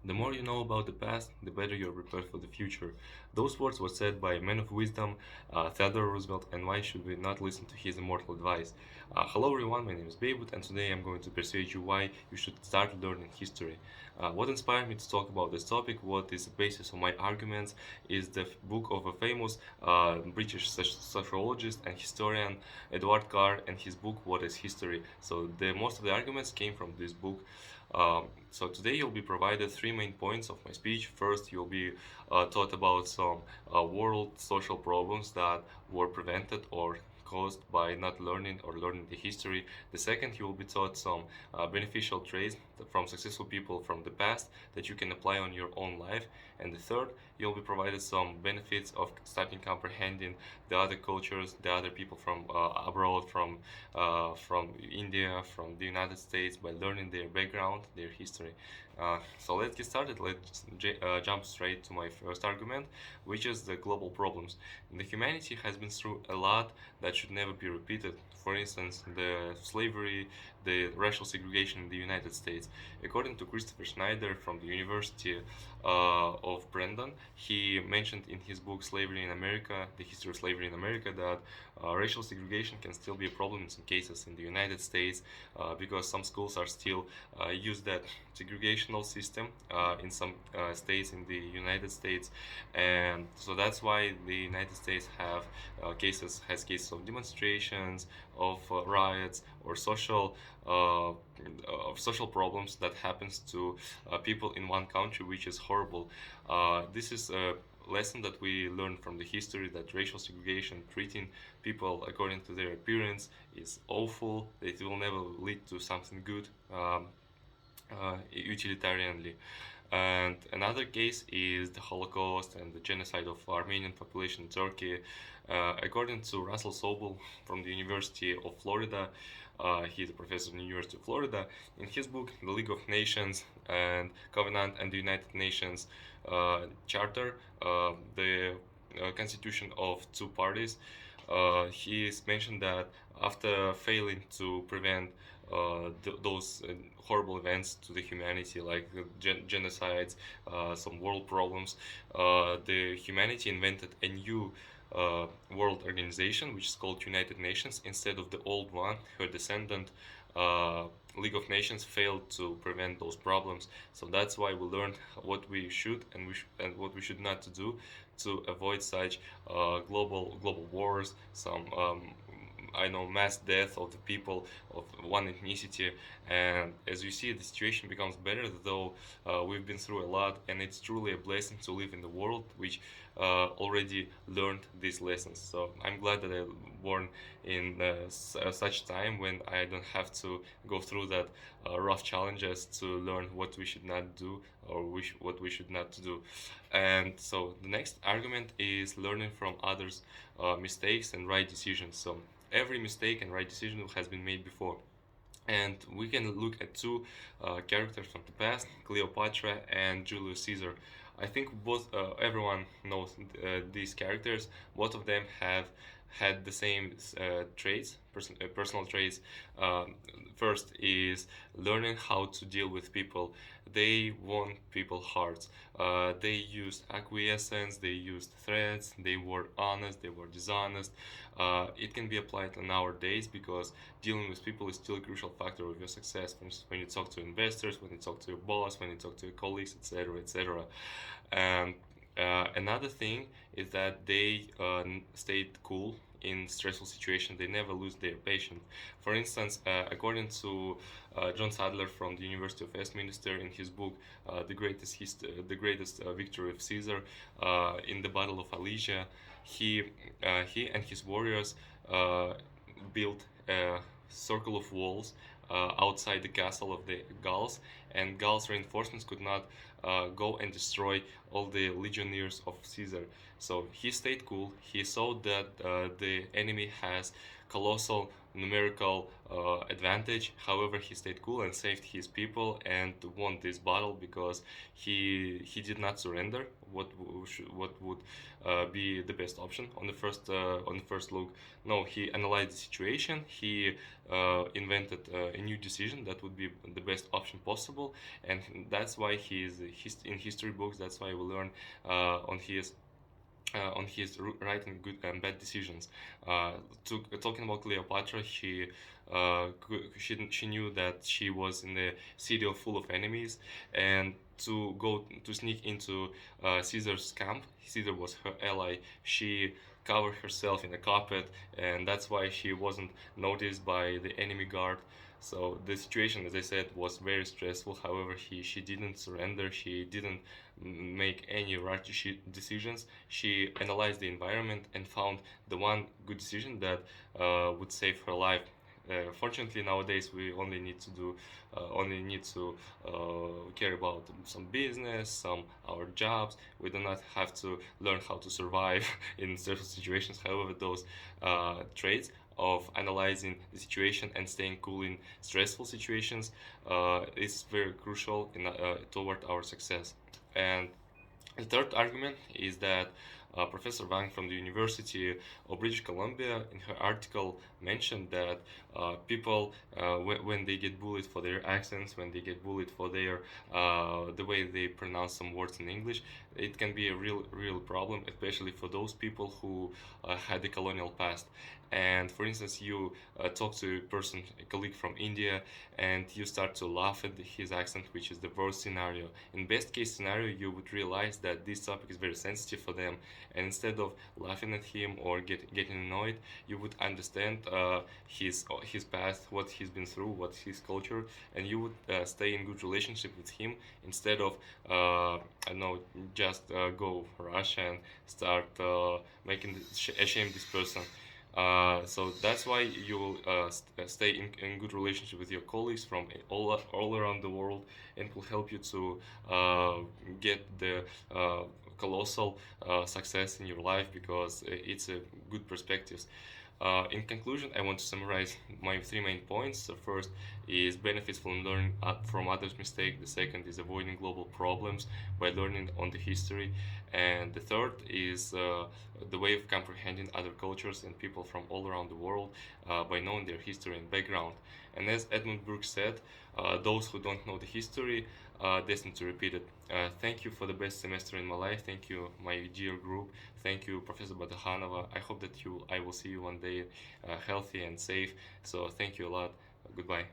The more you know about the past, the better you're prepared for the future. Those words were said by a man of wisdom, Theodore Roosevelt, and why should we not listen to his immortal advice? Hello everyone, my name is Beirut, and today I'm going to persuade you why you should start learning history. What inspired me to talk about this topic, what is the basis of my arguments, is the book of a famous British sociologist and historian, Edward Carr, and his book, What is History? So the most of the arguments came from this book. So today you'll be provided three main points of my speech. First, you'll be taught about some world social problems that were prevented or caused by not learning or learning the history. The second, you will be taught some beneficial traits from successful people from the past that you can apply on your own life. And the third, you'll be provided some benefits of starting comprehending the other cultures, the other people from abroad, from India, from the United States, by learning their background, their history. So let's get started. Let's jump straight to my first argument, which is the global problems. The humanity has been through a lot that should never be repeated. For instance, the slavery, the racial segregation in the United States. According to Christopher Schneider from the University of Brandon, he mentioned in his book Slavery in America, The History of Slavery in America, that racial segregation can still be a problem in some cases in the United States because some schools are still use that segregational system in some states in the United States, and so that's why the United States have cases of demonstrations, of riots, or social problems that happens to people in one country, which is horrible. This is a lesson that we learn from the history, that racial segregation, treating people according to their appearance, is awful. It will never lead to something good utilitarianly. And another case is the Holocaust and the genocide of Armenian population in Turkey. According to Russell Sobel from the University of Florida, he's a professor in the University of Florida. In his book, The League of Nations and Covenant and the United Nations Charter, the constitution of two parties, he's mentioned that after failing to prevent those horrible events to the humanity, like genocides, some world problems, the humanity invented a new world organization which is called United Nations instead of the old one. Her descendant League of Nations failed to prevent those problems. So that's why we learned what we should and what we should not to do to avoid such global wars, some I know mass death of the people of one ethnicity. And as you see, the situation becomes better, though we've been through a lot, and it's truly a blessing to live in the world which already learned these lessons. So I'm glad that I'm born in such time when I don't have to go through that rough challenges to learn what we should not do or what we should not do. And so the next argument is learning from others' mistakes and right decisions. So every mistake and right decision has been made before. And we can look at two characters from the past, Cleopatra and Julius Caesar. I think both everyone knows these characters. Both of them have had the same personal traits. First is learning how to deal with people. They won people's hearts. They used acquiescence, they used threats, they were honest, they were dishonest. It can be applied in our days because dealing with people is still a crucial factor of your success. For instance, when you talk to investors, when you talk to your boss, when you talk to your colleagues, etc., etc. And another thing is that they stayed cool in stressful situations. They never lose their patience. For instance, according to John Sadler from the University of Westminster, in his book The Greatest Victory of Caesar, in the Battle of Alesia, he and his warriors built a circle of walls outside the castle of the Gauls, and Gauls reinforcements could not go and destroy all the legionnaires of Caesar. So he stayed cool. He saw that the enemy has colossal numerical advantage. However, he stayed cool and saved his people and won this battle because he did not surrender. What would be the best option on the first look? No, he analyzed the situation. He invented a new decision that would be the best option possible, and that's why he is in history books. That's why we learn on his writing good and bad decisions. Talking about Cleopatra, she knew that she was in a city full of enemies, and to go to sneak into Caesar's camp. Caesar was her ally. She covered herself in a carpet, and that's why she wasn't noticed by the enemy guard. So the situation, as I said, was very stressful. However, she didn't surrender. She didn't make any rash decisions. She analyzed the environment and found the one good decision that would save her life. Fortunately, nowadays we only need to care about some business, some our jobs. We do not have to learn how to survive in certain situations. However, those traits of analyzing the situation and staying cool in stressful situations is very crucial toward our success. And the third argument is that Professor Wang from the University of British Columbia, in her article, mentioned that people, when they get bullied for their accents, when they get bullied for their the way they pronounce some words in English, it can be a real problem, especially for those people who had a colonial past. And for instance, you talk to a person, a colleague from India, and you start to laugh at his accent, which is the worst scenario. In best case scenario, you would realize that this topic is very sensitive for them, and instead of laughing at him or getting annoyed, you would understand his past, what he's been through, what's his culture, and you would stay in good relationship with him instead of I know just go rush and start making shame this person. So that's why you will stay in good relationship with your colleagues from all around the world, and will help you to get the colossal success in your life because it's a good perspectives. In conclusion, I want to summarize my three main points. The first is benefits from learning from others' mistakes. The second is avoiding global problems by learning on the history. And the third is the way of comprehending other cultures and people from all around the world by knowing their history and background. And as Edmund Burke said, those who don't know the history are destined to repeat it. Thank you for the best semester in my life. Thank you, my dear group. Thank you, Professor Batahanova. I hope that I will see you one day healthy and safe. So thank you a lot. Goodbye.